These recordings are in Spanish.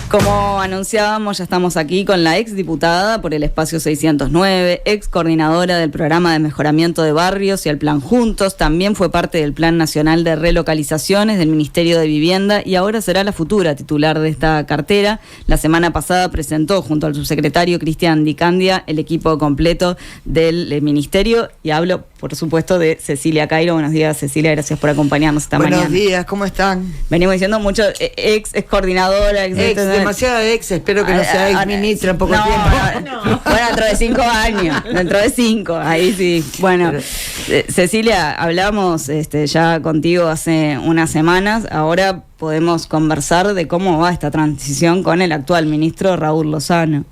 Como anunciábamos, ya estamos aquí con la ex diputada por el espacio 609, ex coordinadora del programa de mejoramiento de barrios y el plan Juntos, también fue parte del Plan Nacional de Relocalizaciones del Ministerio de Vivienda y ahora será la futura titular de esta cartera. La semana pasada presentó junto al subsecretario Cristian Di Candia el equipo completo del ministerio y hablo, por supuesto, de Cecilia Cairo. Buenos días, Cecilia, gracias por acompañarnos esta mañana. Buenos días, ¿cómo están? Venimos diciendo mucho ex coordinadora, demasiada ex, espero que no sea ex ministra en poco tiempo. No. Bueno, dentro de 5 años, ahí sí. Bueno, Cecilia, hablamos ya contigo hace unas semanas, ahora podemos conversar de cómo va esta transición con el actual ministro Raúl Lozano.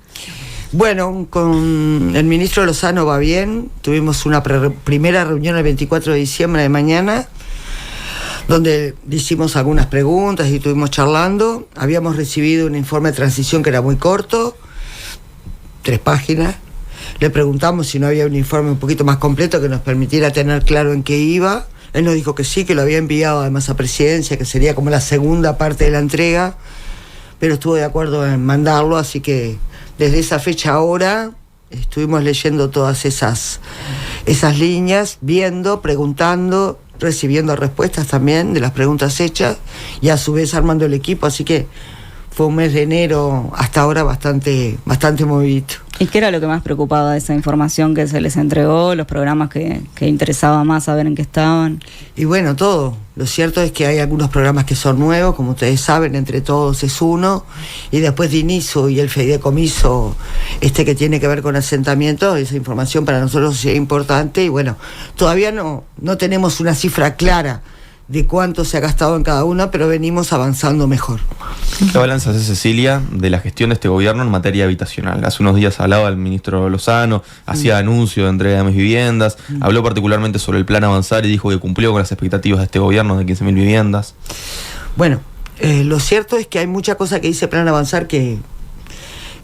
Bueno, con el ministro Lozano va bien, tuvimos una primera reunión el 24 de diciembre de mañana, donde le hicimos algunas preguntas y estuvimos charlando. Habíamos recibido un informe de transición que era muy corto, 3 páginas. Le preguntamos si no había un informe un poquito más completo que nos permitiera tener claro en qué iba. Él nos dijo que sí, que lo había enviado además a Presidencia, que sería como la segunda parte de la entrega, pero estuvo de acuerdo en mandarlo, así que desde esa fecha ahora estuvimos leyendo todas esas líneas, viendo, preguntando, recibiendo respuestas también de las preguntas hechas y a su vez armando el equipo, así que fue un mes de enero hasta ahora bastante movidito. ¿Y qué era lo que más preocupaba de esa información que se les entregó, los programas que interesaba más saber en qué estaban? Y bueno, todo. Lo cierto es que hay algunos programas que son nuevos, como ustedes saben, Entre Todos es uno, y después DINISO y el fideicomiso que tiene que ver con asentamientos. Esa información para nosotros es importante y bueno, todavía no tenemos una cifra clara de cuánto se ha gastado en cada una, pero venimos avanzando mejor. ¿Qué balance hace, Cecilia, de la gestión de este gobierno en materia habitacional? Hace unos días hablaba el ministro Lozano, hacía anuncio de entrega de mis viviendas, habló particularmente sobre el plan Avanzar y dijo que cumplió con las expectativas de este gobierno de 15.000 viviendas. Bueno, lo cierto es que hay mucha cosa que dice Plan Avanzar que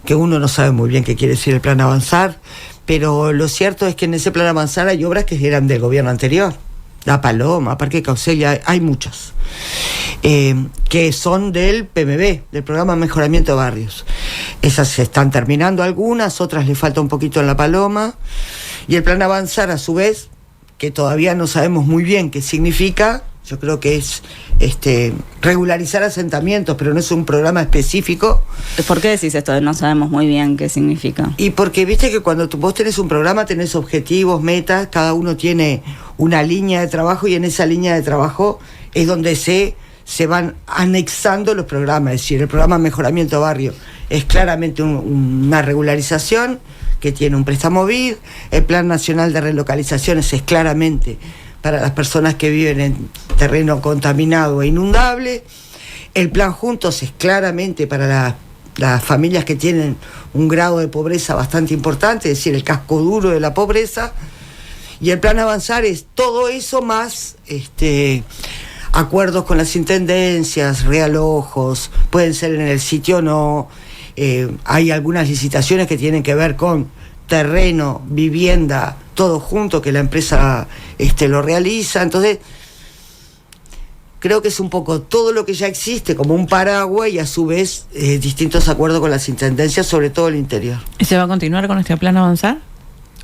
uno no sabe muy bien qué quiere decir el Plan Avanzar, pero lo cierto es que en ese Plan Avanzar hay obras que eran del gobierno anterior. La Paloma, Parque Caucelia, hay muchas que son del PMB, del Programa de Mejoramiento de Barrios. Esas se están terminando algunas, otras le falta un poquito en La Paloma, y el Plan Avanzar a su vez, que todavía no sabemos muy bien qué significa, yo creo que es regularizar asentamientos, pero no es un programa específico. ¿Por qué decís esto de no sabemos muy bien qué significa? Y porque viste que cuando vos tenés un programa tenés objetivos, metas, cada uno tiene una línea de trabajo y en esa línea de trabajo es donde se van anexando los programas. Es decir, el programa Mejoramiento de Barrio es claramente una regularización que tiene un préstamo BID, el Plan Nacional de Relocalizaciones es claramente para las personas que viven en terreno contaminado e inundable. El Plan Juntos es claramente para las familias que tienen un grado de pobreza bastante importante, es decir, el casco duro de la pobreza. Y el Plan Avanzar es todo eso más acuerdos con las intendencias, realojos, pueden ser en el sitio o no. Hay algunas licitaciones que tienen que ver con terreno, vivienda, todo junto, que la empresa lo realiza. Entonces, creo que es un poco todo lo que ya existe como un paraguas y a su vez distintos acuerdos con las intendencias, sobre todo el interior. ¿Y se va a continuar con este Plan Avanzar?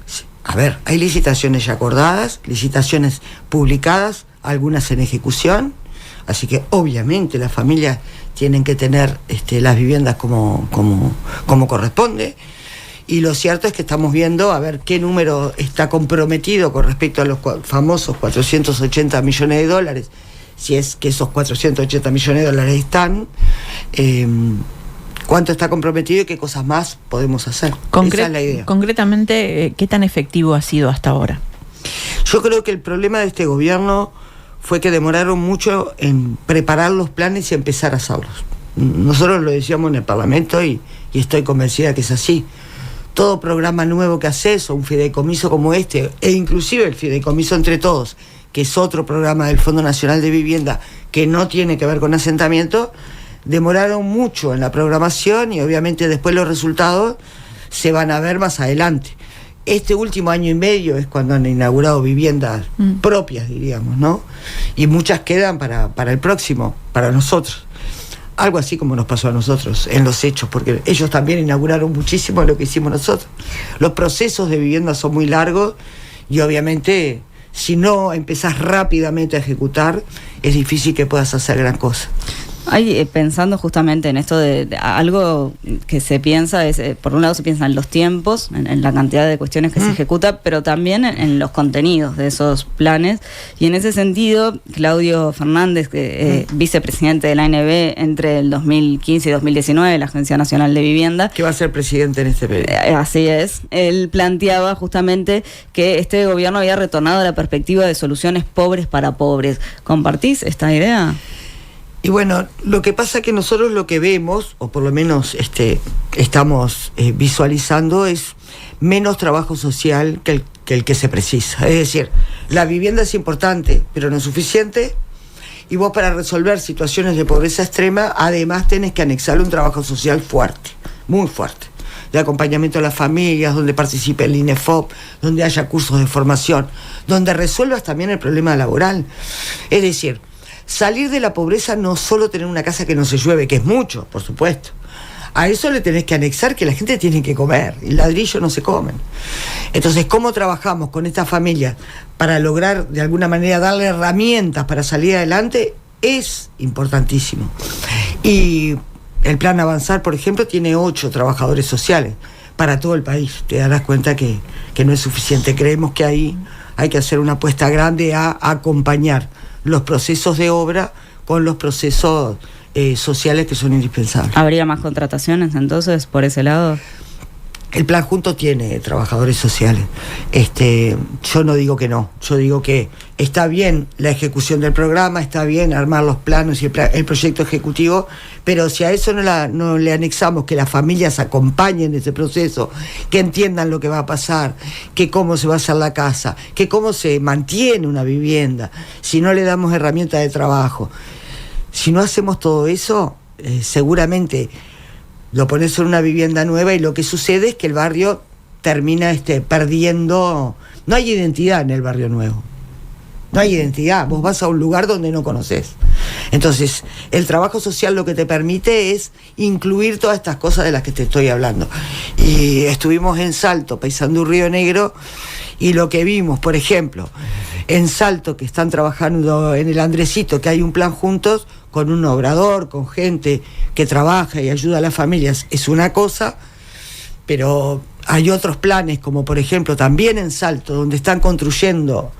Sí. A ver, hay licitaciones ya acordadas, licitaciones publicadas, algunas en ejecución, así que obviamente las familias tienen que tener las viviendas como corresponde. Y lo cierto es que estamos viendo a ver qué número está comprometido con respecto a los famosos 480 millones de dólares, si es que esos 480 millones de dólares están, cuánto está comprometido y qué cosas más podemos hacer. Esa es la idea. Concretamente, ¿qué tan efectivo ha sido hasta ahora? Yo creo que el problema de este gobierno fue que demoraron mucho en preparar los planes y empezar a hacerlos. Nosotros lo decíamos en el Parlamento y estoy convencida que es así. Todo programa nuevo que haces, o un fideicomiso como e inclusive el fideicomiso Entre Todos, que es otro programa del Fondo Nacional de Vivienda que no tiene que ver con asentamiento, demoraron mucho en la programación y obviamente después los resultados se van a ver más adelante. Este último año y medio es cuando han inaugurado viviendas propias, diríamos, ¿no? Y muchas quedan para el próximo, para nosotros. algo así como nos pasó a nosotros en los hechos, porque ellos también inauguraron muchísimo lo que hicimos nosotros. Los procesos de vivienda son muy largos y obviamente si no empezás rápidamente a ejecutar, es difícil que puedas hacer gran cosa. Pensando justamente en esto de algo que se piensa, es por un lado se piensa en los tiempos, en la cantidad de cuestiones que se ejecuta, pero también en los contenidos de esos planes. Y en ese sentido, Claudio Fernández, vicepresidente de la ANB entre el 2015 y 2019, la Agencia Nacional de Vivienda, que va a ser presidente en este periodo. Así es, él planteaba justamente que este gobierno había retornado a la perspectiva de soluciones pobres para pobres. ¿Compartís esta idea? Y bueno, lo que pasa es que nosotros lo que vemos, o por lo menos estamos visualizando, es menos trabajo social que el que se precisa. Es decir, la vivienda es importante, pero no es suficiente, y vos para resolver situaciones de pobreza extrema, además tenés que anexarle un trabajo social fuerte, muy fuerte, de acompañamiento a las familias, donde participe el INEFOP, donde haya cursos de formación, donde resuelvas también el problema laboral. Es decir, salir de la pobreza no solo tener una casa que no se llueve, que es mucho, por supuesto. A eso le tenés que anexar que la gente tiene que comer, y ladrillos no se comen. Entonces, ¿cómo trabajamos con estas familias para lograr, de alguna manera, darle herramientas para salir adelante? Es importantísimo. Y el Plan Avanzar, por ejemplo, tiene 8 trabajadores sociales para todo el país. Te darás cuenta que no es suficiente. Creemos que ahí hay que hacer una apuesta grande a acompañar los procesos de obra con los procesos sociales que son indispensables. ¿Habría más contrataciones entonces por ese lado? El plan junto tiene trabajadores sociales. Yo no digo que no, yo digo que está bien la ejecución del programa, está bien armar los planos y el proyecto ejecutivo, pero si a eso no le anexamos que las familias acompañen ese proceso, que entiendan lo que va a pasar, que cómo se va a hacer la casa, que cómo se mantiene una vivienda, si no le damos herramientas de trabajo, si no hacemos todo eso, seguramente lo pones en una vivienda nueva y lo que sucede es que el barrio termina perdiendo. No hay identidad en el barrio nuevo. No hay identidad. Vos vas a un lugar donde no conoces. Entonces, el trabajo social lo que te permite es incluir todas estas cosas de las que te estoy hablando. Y estuvimos en Salto, Paysandú, Río Negro, y lo que vimos, por ejemplo, en Salto, que están trabajando en el Andresito, que hay un plan juntos, con un obrador, con gente que trabaja y ayuda a las familias, es una cosa, pero hay otros planes, como por ejemplo también en Salto, donde están construyendo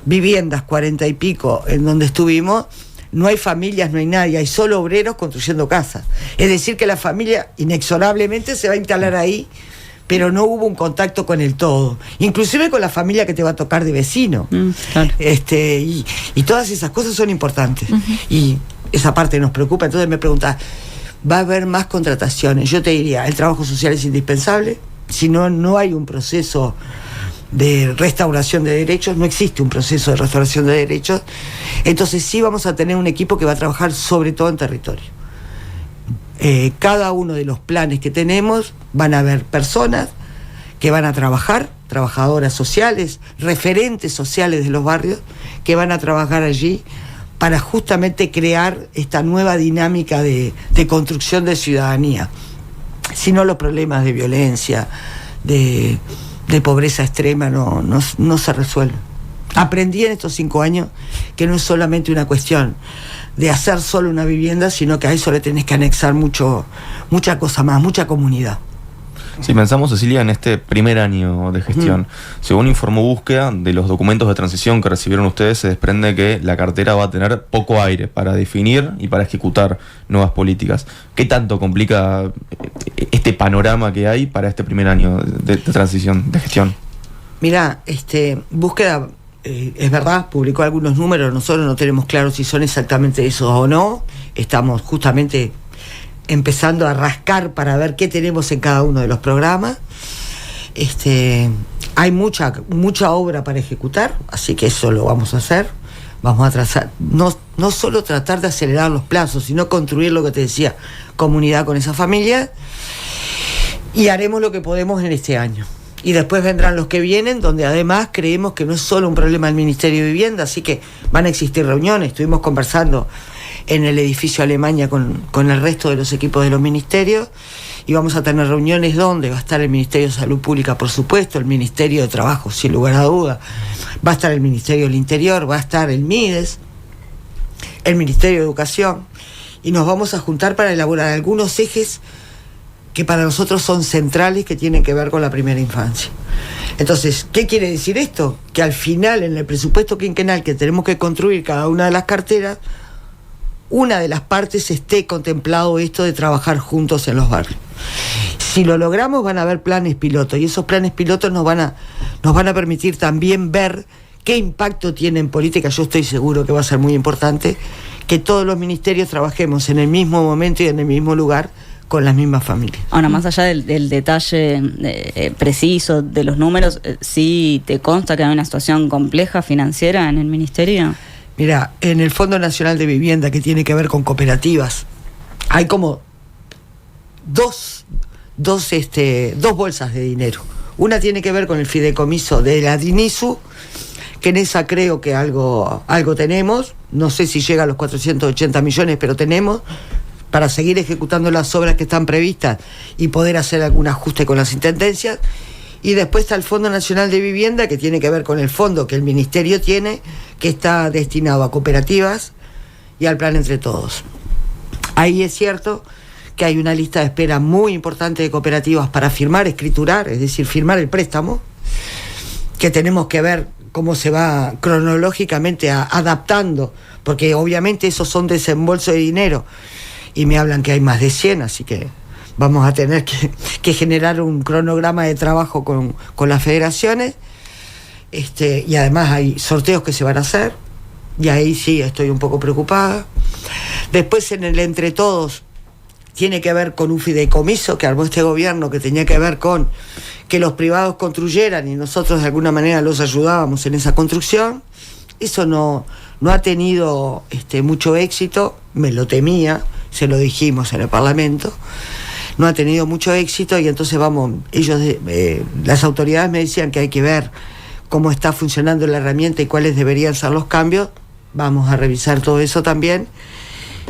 viviendas 40 y pico, en donde estuvimos, no hay familias, no hay nadie, hay solo obreros construyendo casas. Es decir, que la familia inexorablemente se va a instalar ahí, pero no hubo un contacto con el todo, inclusive con la familia que te va a tocar de vecino. Claro. Y todas esas cosas son importantes. Y esa parte nos preocupa. Entonces me preguntás, ¿va a haber más contrataciones? Yo te diría, el trabajo social es indispensable. Si no hay un proceso de restauración de derechos, no existe un proceso de restauración de derechos, entonces sí vamos a tener un equipo que va a trabajar sobre todo en territorio. Cada uno de los planes que tenemos van a haber personas que van a trabajar, trabajadoras sociales, referentes sociales de los barrios, que van a trabajar allí para justamente crear esta nueva dinámica de construcción de ciudadanía. Si no, los problemas de violencia, de pobreza extrema no se resuelven. Aprendí en estos 5 años que no es solamente una cuestión de hacer solo una vivienda, sino que a eso le tenés que anexar mucha cosa más, mucha comunidad. Si pensamos, Cecilia, en este primer año de gestión, según informó Búsqueda, de los documentos de transición que recibieron ustedes, se desprende que la cartera va a tener poco aire para definir y para ejecutar nuevas políticas. ¿Qué tanto complica este panorama que hay para este primer año de transición, de gestión? Mirá, Búsqueda, es verdad, publicó algunos números, nosotros no tenemos claro si son exactamente esos o no, estamos justamente empezando a rascar para ver qué tenemos en cada uno de los programas. Hay mucha obra para ejecutar, así que eso lo vamos a hacer. Vamos a trazar, no solo tratar de acelerar los plazos, sino construir lo que te decía, comunidad con esa familia, y haremos lo que podemos en este año. Y después vendrán los que vienen, donde además creemos que no es solo un problema del Ministerio de Vivienda, así que van a existir reuniones. Estuvimos conversando en el edificio Alemania con el resto de los equipos de los ministerios, y vamos a tener reuniones donde va a estar el Ministerio de Salud Pública, por supuesto, el Ministerio de Trabajo, sin lugar a duda, va a estar el Ministerio del Interior, va a estar el MIDES, el Ministerio de Educación, y nos vamos a juntar para elaborar algunos ejes que para nosotros son centrales, que tienen que ver con la primera infancia. Entonces, ¿qué quiere decir esto? Que al final, en el presupuesto quinquenal que tenemos que construir cada una de las carteras, una de las partes esté contemplado esto de trabajar juntos en los barrios. Si lo logramos, van a haber planes pilotos, y esos planes pilotos nos van a permitir también ver qué impacto tiene en política. Yo estoy seguro que va a ser muy importante que todos los ministerios trabajemos en el mismo momento y en el mismo lugar con las mismas familias. Ahora, más allá del detalle preciso de los números, ¿sí te consta que hay una situación compleja financiera en el ministerio? Mira, en el Fondo Nacional de Vivienda, que tiene que ver con cooperativas, hay como dos bolsas de dinero. Una tiene que ver con el fideicomiso de la DINISU, que en esa creo que algo tenemos, no sé si llega a los 480 millones, pero tenemos para seguir ejecutando las obras que están previstas y poder hacer algún ajuste con las intendencias. Y después está el Fondo Nacional de Vivienda, que tiene que ver con el fondo que el Ministerio tiene, que está destinado a cooperativas y al Plan Entre Todos. Ahí es cierto que hay una lista de espera muy importante de cooperativas para firmar, escriturar, es decir, firmar el préstamo, que tenemos que ver cómo se va cronológicamente adaptando, porque obviamente esos son desembolsos de dinero, y me hablan que hay más de 100, así que vamos a tener que generar un cronograma de trabajo con las federaciones, y además hay sorteos que se van a hacer, y ahí sí estoy un poco preocupada. Después, en el Entre Todos, tiene que ver con un fideicomiso que armó este gobierno, que tenía que ver con que los privados construyeran y nosotros de alguna manera los ayudábamos en esa construcción. Eso no ha tenido mucho éxito, me lo temía, se lo dijimos en el Parlamento, no ha tenido mucho éxito, y entonces las autoridades me decían que hay que ver cómo está funcionando la herramienta y cuáles deberían ser los cambios. Vamos a revisar todo eso también.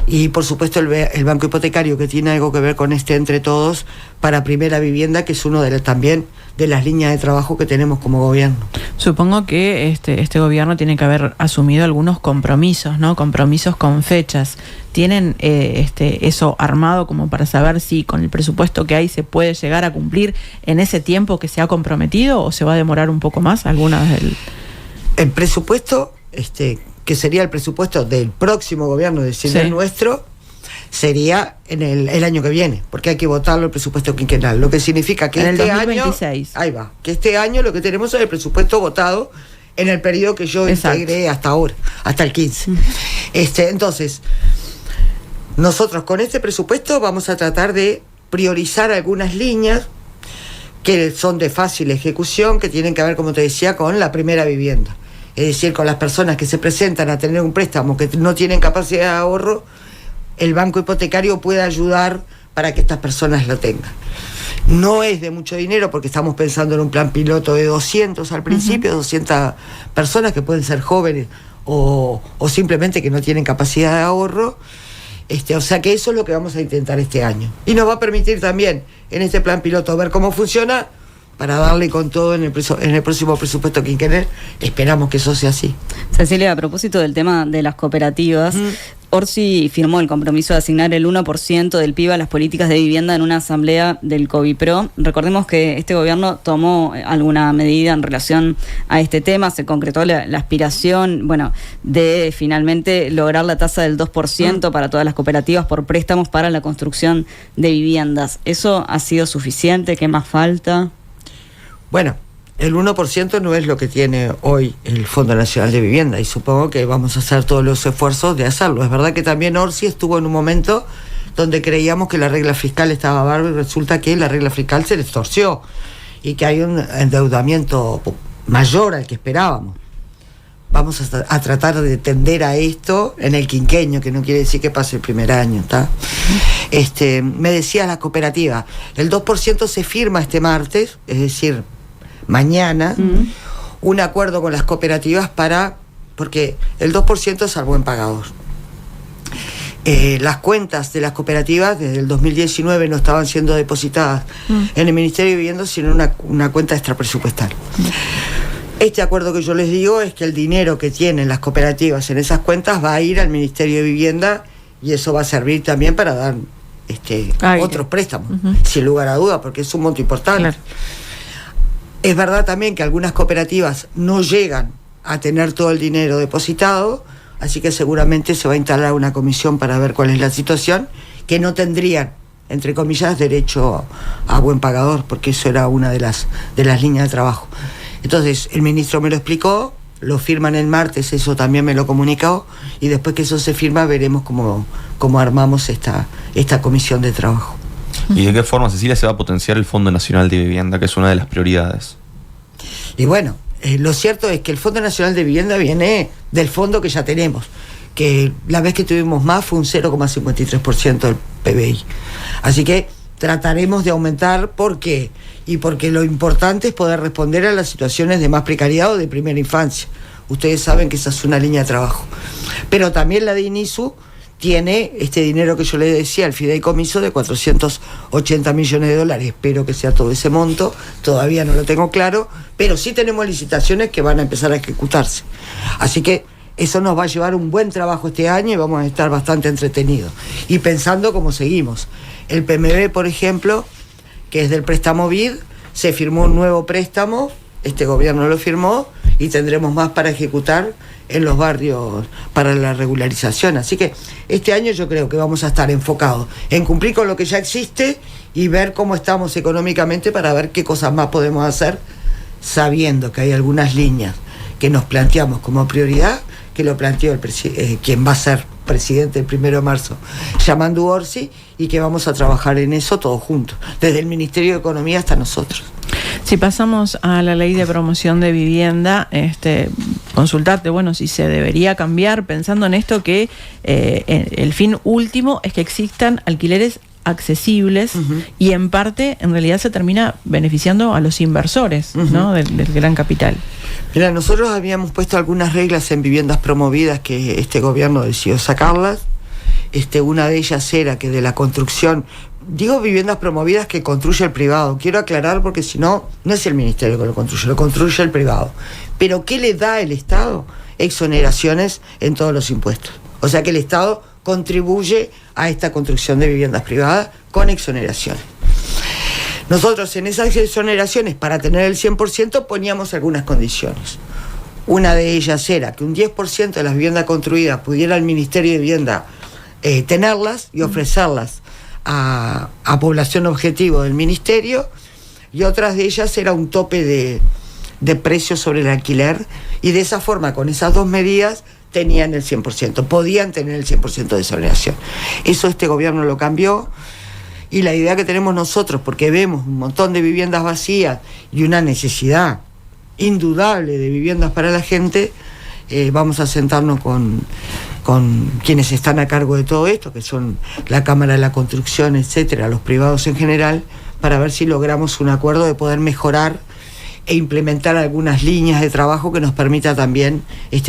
Y por supuesto el Banco Hipotecario, que tiene algo que ver con Entre Todos para primera vivienda, que es uno también de las líneas de trabajo que tenemos como gobierno. Supongo que este gobierno tiene que haber asumido algunos compromisos, ¿no? Compromisos con fechas. ¿Tienen eso armado como para saber si con el presupuesto que hay se puede llegar a cumplir en ese tiempo que se ha comprometido, o se va a demorar un poco más? El presupuesto, que sería el presupuesto del próximo gobierno, es decir, del nuestro, sería en el año que viene, porque hay que votarlo el presupuesto quinquenal, lo que significa que en este el 2026. año, ahí va, que este año lo que tenemos es el presupuesto votado en el periodo que yo integré hasta ahora, hasta el 15. Entonces, nosotros con este presupuesto vamos a tratar de priorizar algunas líneas que son de fácil ejecución, que tienen que ver, como te decía, con la primera vivienda. Es decir, con las personas que se presentan a tener un préstamo que no tienen capacidad de ahorro, el Banco Hipotecario puede ayudar para que estas personas lo tengan. No es de mucho dinero, porque estamos pensando en un plan piloto de 200 al principio, 200 personas que pueden ser jóvenes o simplemente que no tienen capacidad de ahorro. O sea que eso es lo que vamos a intentar este año. Y nos va a permitir también, en este plan piloto, ver cómo funciona, para darle con todo en el próximo presupuesto quinquenal. Esperamos que eso sea así. Cecilia, a propósito del tema de las cooperativas, Orsi firmó el compromiso de asignar el 1% del PIB a las políticas de vivienda en una asamblea del COVIPRO. Recordemos que este gobierno tomó alguna medida en relación a este tema, se concretó la aspiración, de finalmente lograr la tasa del 2% para todas las cooperativas por préstamos para la construcción de viviendas. ¿Eso ha sido suficiente? ¿Qué más falta? Bueno, el 1% no es lo que tiene hoy el Fondo Nacional de Vivienda, y supongo que vamos a hacer todos los esfuerzos de hacerlo. Es verdad que también Orsi estuvo en un momento donde creíamos que la regla fiscal estaba bárbara, y resulta que la regla fiscal se les torció y que hay un endeudamiento mayor al que esperábamos. Vamos a tratar de tender a esto en el quinquenio, que no quiere decir que pase el primer año, ¿está? Me decía la cooperativa, el 2% se firma este martes, es decir, mañana, un acuerdo con las cooperativas porque el 2% es al buen pagador. las cuentas de las cooperativas desde el 2019 no estaban siendo depositadas en el Ministerio de Vivienda, sino en una cuenta extrapresupuestal. Este acuerdo que yo les digo es que el dinero que tienen las cooperativas en esas cuentas va a ir al Ministerio de Vivienda, y eso va a servir también para dar otros préstamos, sin lugar a duda, porque es un monto importante. Claro. Es verdad también que algunas cooperativas no llegan a tener todo el dinero depositado, así que seguramente se va a instalar una comisión para ver cuál es la situación, que no tendrían, entre comillas, derecho a buen pagador, porque eso era una de las líneas de trabajo. Entonces, el ministro me lo explicó, lo firman el martes, eso también me lo comunicó, y después que eso se firma veremos cómo armamos esta comisión de trabajo. ¿Y de qué forma, Cecilia, se va a potenciar el Fondo Nacional de Vivienda, que es una de las prioridades? Y bueno, lo cierto es que el Fondo Nacional de Vivienda viene del fondo que ya tenemos, que la vez que tuvimos más fue un 0,53% del PBI. Así que trataremos de aumentar. ¿Por qué? Y porque lo importante es poder responder a las situaciones de más precariedad o de primera infancia. Ustedes saben que esa es una línea de trabajo. Pero también la de INISU tiene este dinero que yo les decía, el fideicomiso de $480 millones. Espero que sea todo ese monto, todavía no lo tengo claro, pero sí tenemos licitaciones que van a empezar a ejecutarse. Así que eso nos va a llevar un buen trabajo este año y vamos a estar bastante entretenidos. Y pensando cómo seguimos. El PMB, por ejemplo, que es del préstamo BID, se firmó un nuevo préstamo, este gobierno lo firmó, y tendremos más para ejecutar en los barrios para la regularización. Así que este año yo creo que vamos a estar enfocados en cumplir con lo que ya existe y ver cómo estamos económicamente para ver qué cosas más podemos hacer, sabiendo que hay algunas líneas que nos planteamos como prioridad, que lo planteó quien va a ser presidente el 1 de marzo, Yamandu Orsi, y que vamos a trabajar en eso todos juntos, desde el Ministerio de Economía hasta nosotros. Si pasamos a la ley de promoción de vivienda, consultarte, bueno, si se debería cambiar, pensando en esto que el fin último es que existan alquileres accesibles, y en parte, en realidad, se termina beneficiando a los inversores, ¿no? del gran capital. Mira, nosotros habíamos puesto algunas reglas en viviendas promovidas que este gobierno decidió sacarlas. Una de ellas era que de la construcción, digo viviendas promovidas que construye el privado, quiero aclarar porque si no, no es el ministerio que lo construye el privado. Pero ¿qué le da el Estado? Exoneraciones en todos los impuestos. O sea que el Estado contribuye a esta construcción de viviendas privadas con exoneraciones. Nosotros en esas exoneraciones, para tener el 100%, poníamos algunas condiciones. Una de ellas era que un 10% de las viviendas construidas pudiera el Ministerio de Vivienda tenerlas y ofrecerlas a población objetivo del Ministerio, y otras de ellas era un tope de precios sobre el alquiler, y de esa forma, con esas dos medidas, tenían el 100%, podían tener el 100% de exoneración. Eso este gobierno lo cambió, y la idea que tenemos nosotros, porque vemos un montón de viviendas vacías y una necesidad indudable de viviendas para la gente, vamos a sentarnos con quienes están a cargo de todo esto, que son la Cámara de la Construcción, etcétera, los privados en general, para ver si logramos un acuerdo de poder mejorar e implementar algunas líneas de trabajo que nos permita también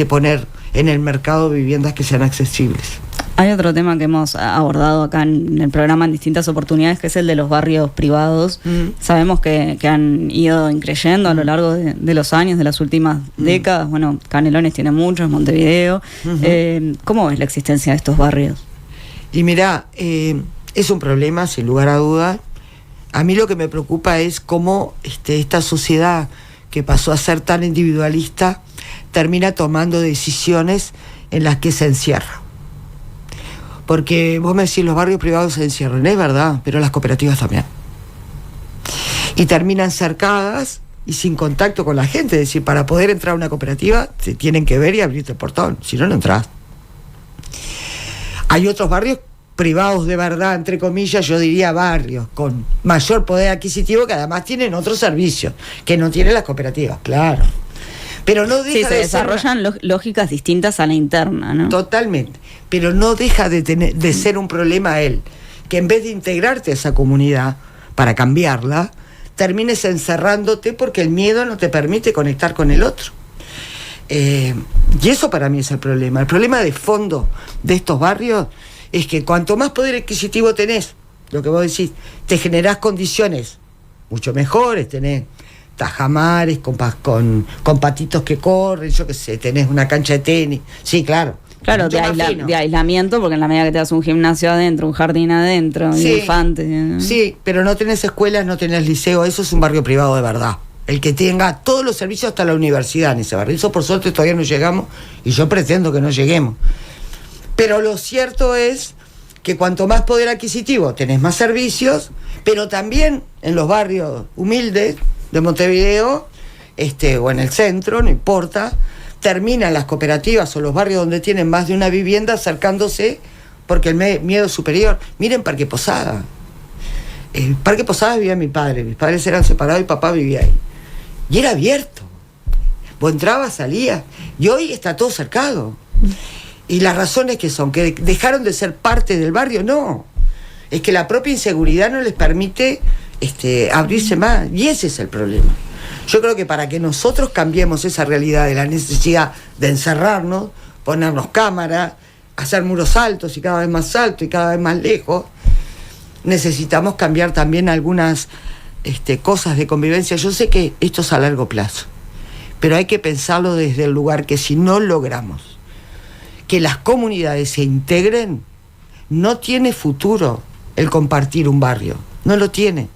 poner en el mercado viviendas que sean accesibles. Hay otro tema que hemos abordado acá en el programa en distintas oportunidades, que es el de los barrios privados. Sabemos que han ido increyendo a lo largo de los años, de las últimas décadas. Bueno, Canelones tiene muchos, Montevideo. ¿Cómo ves la existencia de estos barrios? Y mirá, es un problema, sin lugar a dudas. A mí lo que me preocupa es cómo esta sociedad que pasó a ser tan individualista termina tomando decisiones en las que se encierra. Porque vos me decís, los barrios privados se encierran, es verdad, pero las cooperativas también. Y terminan cercadas y sin contacto con la gente. Es decir, para poder entrar a una cooperativa te tienen que ver y abrirte el portón, si no, no entras. Hay otros barrios privados de verdad, entre comillas, yo diría barrios con mayor poder adquisitivo, que además tienen otros servicios que no tienen las cooperativas, claro. Pero no deja se desarrollan lógicas distintas a la interna, ¿no? Totalmente. Pero no deja de ser un problema que en vez de integrarte a esa comunidad para cambiarla, termines encerrándote porque el miedo no te permite conectar con el otro. Y eso para mí es el problema. El problema de fondo de estos barrios es que cuanto más poder adquisitivo tenés, lo que vos decís, te generás condiciones mucho mejores, tenés tajamares con patitos que corren, yo qué sé, tenés una cancha de tenis, sí, claro. Claro, de aislamiento, porque en la medida que te das un gimnasio adentro, un jardín adentro, sí, infantes. Sí, pero no tenés escuelas, no tenés liceo, eso es un barrio privado de verdad. El que tenga todos los servicios hasta la universidad en ese barrio. Eso por suerte todavía no llegamos y yo pretendo que no lleguemos. Pero lo cierto es que cuanto más poder adquisitivo tenés más servicios, pero también en los barrios humildes de Montevideo, o en el centro, no importa, terminan las cooperativas o los barrios donde tienen más de una vivienda acercándose porque el miedo es superior. Miren Parque Posada. Parque Posada vivía mi padre, mis padres eran separados y papá vivía ahí. Y era abierto. Vos entrabas, salías, y hoy está todo cercado. Y las razones que son, que dejaron de ser parte del barrio, no. Es que la propia inseguridad no les permite abrirse más, y ese es el problema. Yo creo que para que nosotros cambiemos esa realidad de la necesidad de encerrarnos, ponernos cámaras, hacer muros altos y cada vez más altos y cada vez más lejos, necesitamos cambiar también algunas cosas de convivencia. Yo sé que esto es a largo plazo, pero hay que pensarlo desde el lugar que si no logramos que las comunidades se integren, no tiene futuro el compartir un barrio, no lo tiene.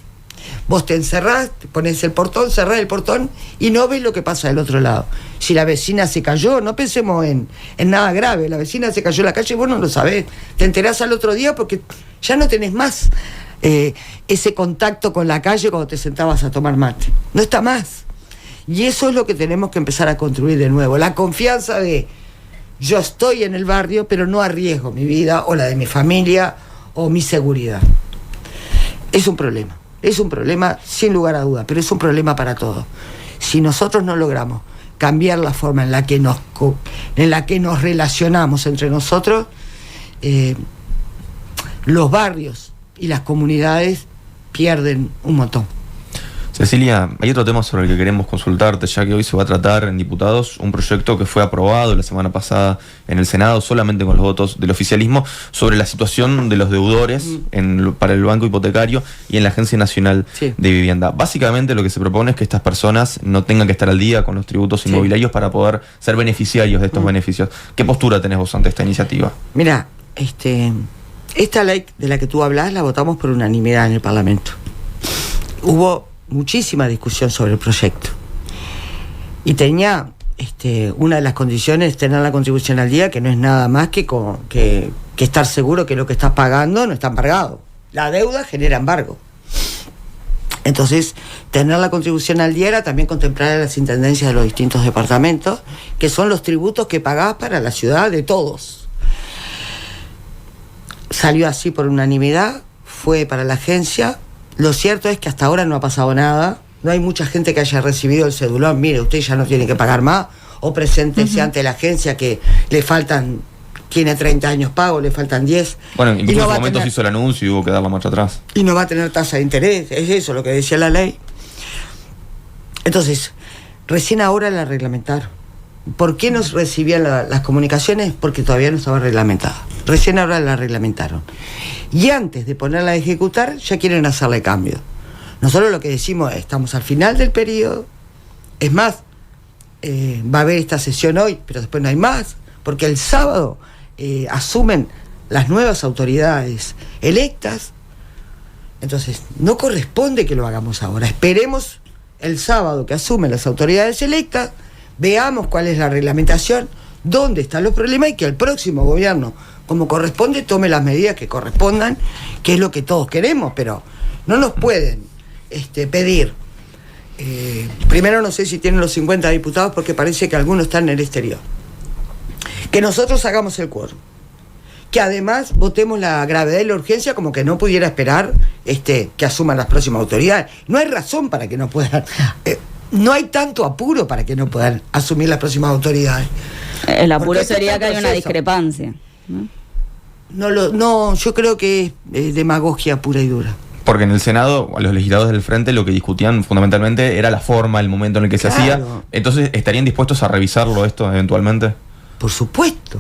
Vos te encerrás, te pones el portón, cerrás el portón y no ves lo que pasa del otro lado. Si la vecina se cayó, no pensemos en nada grave, la vecina se cayó en la calle y vos no lo sabés, te enterás al otro día porque ya no tenés más ese contacto con la calle cuando te sentabas a tomar mate, no está más. Y eso es lo que tenemos que empezar a construir de nuevo, la confianza de yo estoy en el barrio pero no arriesgo mi vida o la de mi familia o mi seguridad. Es un problema sin lugar a dudas, pero es un problema para todos. Si nosotros no logramos cambiar la forma en la que nos relacionamos entre nosotros, los barrios y las comunidades pierden un montón. Cecilia, hay otro tema sobre el que queremos consultarte, ya que hoy se va a tratar en diputados un proyecto que fue aprobado la semana pasada en el Senado solamente con los votos del oficialismo sobre la situación de los deudores para el Banco Hipotecario y en la Agencia Nacional de Vivienda. Básicamente lo que se propone es que estas personas no tengan que estar al día con los tributos inmobiliarios para poder ser beneficiarios de estos beneficios. ¿Qué postura tenés vos ante esta iniciativa? Mira, esta ley de la que tú hablas la votamos por unanimidad en el Parlamento. Hubo muchísima discusión sobre el proyecto y tenía una de las condiciones tener la contribución al día, que no es nada más que estar seguro que lo que estás pagando no está embargado. La deuda genera embargo. Entonces, tener la contribución al día era también contemplar a las intendencias de los distintos departamentos, que son los tributos que pagás para la ciudad de todos. Salió así por unanimidad, fue para la agencia. Lo cierto es que hasta ahora no ha pasado nada, no hay mucha gente que haya recibido el cedulón, mire, usted ya no tiene que pagar más, o preséntese ante la agencia que le faltan, tiene 30 años pago, le faltan 10. Bueno, incluso en su momento se hizo el anuncio y hubo que dar la marcha atrás. Y no va a tener tasa de interés, es eso lo que decía la ley. Entonces, recién ahora la reglamentaron. ¿Por qué no recibían las comunicaciones? Porque todavía no estaba reglamentada. Recién ahora la reglamentaron. Y antes de ponerla a ejecutar, ya quieren hacerle cambio. Nosotros lo que decimos es, estamos al final del periodo. Es más, va a haber esta sesión hoy, pero después no hay más, porque el sábado asumen las nuevas autoridades electas. Entonces, no corresponde que lo hagamos ahora. Esperemos el sábado que asumen las autoridades electas, veamos cuál es la reglamentación, dónde están los problemas y que el próximo gobierno, como corresponde, tome las medidas que correspondan, que es lo que todos queremos, pero no nos pueden pedir. Primero, no sé si tienen los 50 diputados porque parece que algunos están en el exterior. Que nosotros hagamos el quórum. Que además votemos la gravedad y la urgencia como que no pudiera esperar que asuman las próximas autoridades. No hay razón para que no puedan... no hay tanto apuro para que no puedan asumir las próximas autoridades. El apuro sería que hay una discrepancia, ¿no? No, yo creo que es demagogia pura y dura. Porque en el Senado, los legisladores del Frente lo que discutían fundamentalmente era la forma, el momento en el que se hacía. Entonces, ¿estarían dispuestos a revisarlo esto eventualmente? Por supuesto.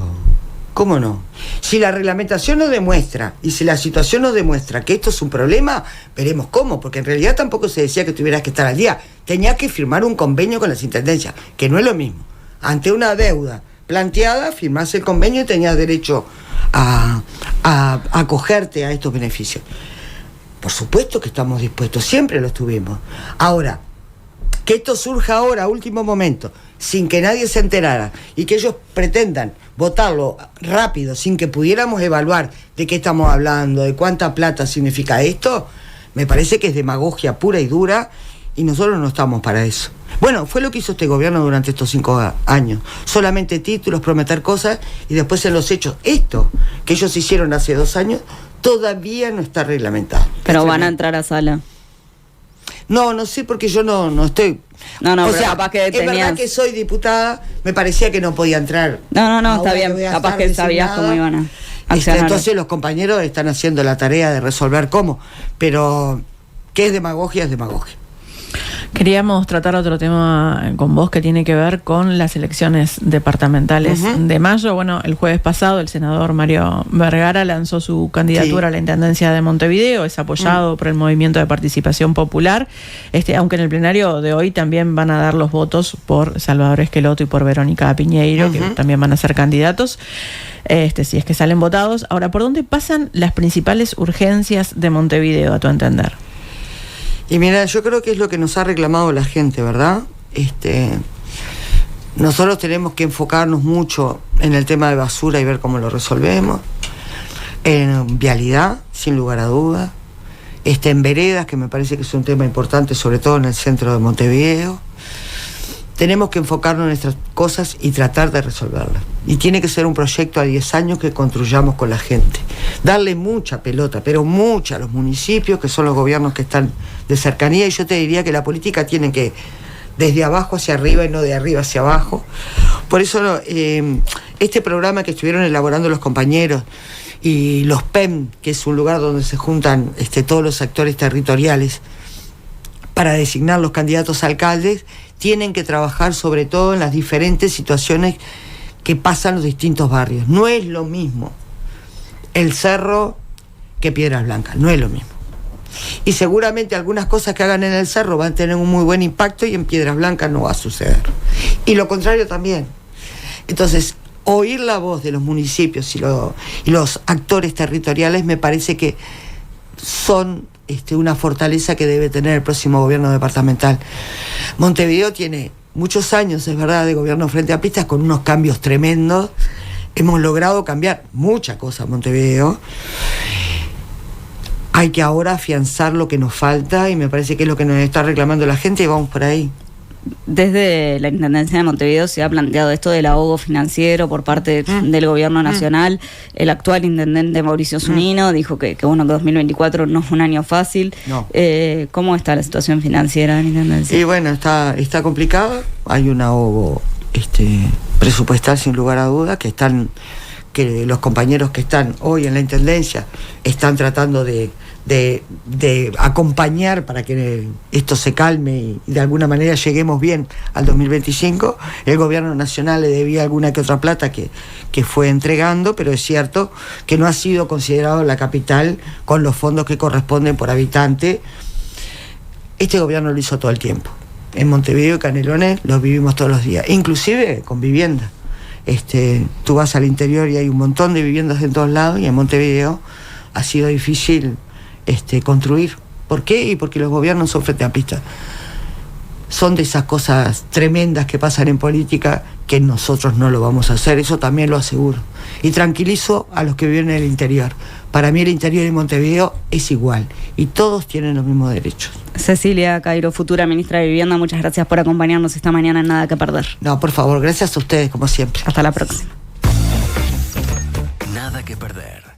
¿Cómo no? Si la reglamentación nos demuestra y si la situación nos demuestra que esto es un problema, veremos cómo, porque en realidad tampoco se decía que tuvieras que estar al día. Tenías que firmar un convenio con las intendencias, que no es lo mismo. Ante una deuda planteada, firmás el convenio y tenías derecho a acogerte a estos beneficios. Por supuesto que estamos dispuestos, siempre lo estuvimos. Ahora, que esto surja ahora, a último momento, sin que nadie se enterara, y que ellos pretendan votarlo rápido, sin que pudiéramos evaluar de qué estamos hablando, de cuánta plata significa esto, me parece que es demagogia pura y dura, y nosotros no estamos para eso. Bueno, fue lo que hizo este gobierno durante estos 5 años. Solamente títulos, prometer cosas, y después en los hechos, esto que ellos hicieron hace 2 años, todavía no está reglamentado. Pero van a entrar a sala. No sé, porque yo no estoy... No, o pero sea, capaz que es verdad que soy diputada, me parecía que no podía entrar. No, está bien. Capaz que sabías cómo iban a accionar. Entonces los compañeros están haciendo la tarea de resolver cómo. Pero que es demagogia, es demagogia. Queríamos tratar otro tema con vos que tiene que ver con las elecciones departamentales de mayo. Bueno, el jueves pasado el senador Mario Vergara lanzó su candidatura a la Intendencia de Montevideo. Es apoyado por el Movimiento de Participación Popular, aunque en el plenario de hoy también van a dar los votos por Salvador Esqueloto y por Verónica Piñeiro, que también van a ser candidatos, si es que salen votados. Ahora, ¿por dónde pasan las principales urgencias de Montevideo, a tu entender? Y mira, yo creo que es lo que nos ha reclamado la gente, ¿verdad? Nosotros tenemos que enfocarnos mucho en el tema de basura y ver cómo lo resolvemos. En vialidad, sin lugar a dudas. En veredas, que me parece que es un tema importante, sobre todo en el centro de Montevideo. Tenemos que enfocarnos en nuestras cosas y tratar de resolverlas. Y tiene que ser un proyecto a 10 años que construyamos con la gente. Darle mucha pelota, pero mucha a los municipios, que son los gobiernos que están de cercanía. Y yo te diría que la política tiene que, desde abajo hacia arriba y no de arriba hacia abajo. Por eso este programa que estuvieron elaborando los compañeros y los PEM, que es un lugar donde se juntan todos los actores territoriales para designar los candidatos a alcaldes, tienen que trabajar sobre todo en las diferentes situaciones que pasan en los distintos barrios. No es lo mismo el Cerro que Piedras Blancas, no es lo mismo. Y seguramente algunas cosas que hagan en el Cerro van a tener un muy buen impacto y en Piedras Blancas no va a suceder. Y lo contrario también. Entonces, oír la voz de los municipios y los actores territoriales me parece que son una fortaleza que debe tener el próximo gobierno departamental. Montevideo tiene muchos años, es verdad, de gobierno frente amplistas con unos cambios tremendos. Hemos logrado cambiar muchas cosas en Montevideo. Hay que ahora afianzar lo que nos falta y me parece que es lo que nos está reclamando la gente y vamos por ahí. Desde la Intendencia de Montevideo se ha planteado esto del ahogo financiero por parte del gobierno nacional. El actual intendente Mauricio Zunino dijo que 2024 no es un año fácil. No. ¿Cómo está la situación financiera de la Intendencia? Y bueno, está complicada. Hay un ahogo presupuestal sin lugar a dudas, que los compañeros que están hoy en la Intendencia están tratando de acompañar para que esto se calme y de alguna manera lleguemos bien al 2025. El gobierno nacional le debía alguna que otra plata que fue entregando, pero es cierto que no ha sido considerado la capital con los fondos que corresponden por habitante. Este gobierno lo hizo todo el tiempo. En Montevideo y Canelones lo vivimos todos los días, inclusive con vivienda. Tú vas al interior y hay un montón de viviendas en todos lados y en Montevideo ha sido difícil construir. ¿Por qué? Y porque los gobiernos son frente amplistas. Son de esas cosas tremendas que pasan en política que nosotros no lo vamos a hacer, eso también lo aseguro. Y tranquilizo a los que viven en el interior. Para mí el interior de Montevideo es igual y todos tienen los mismos derechos. Cecilia Cairo, futura ministra de Vivienda, muchas gracias por acompañarnos esta mañana en Nada que Perder. No, por favor, gracias a ustedes como siempre. Hasta la próxima. Nada que perder.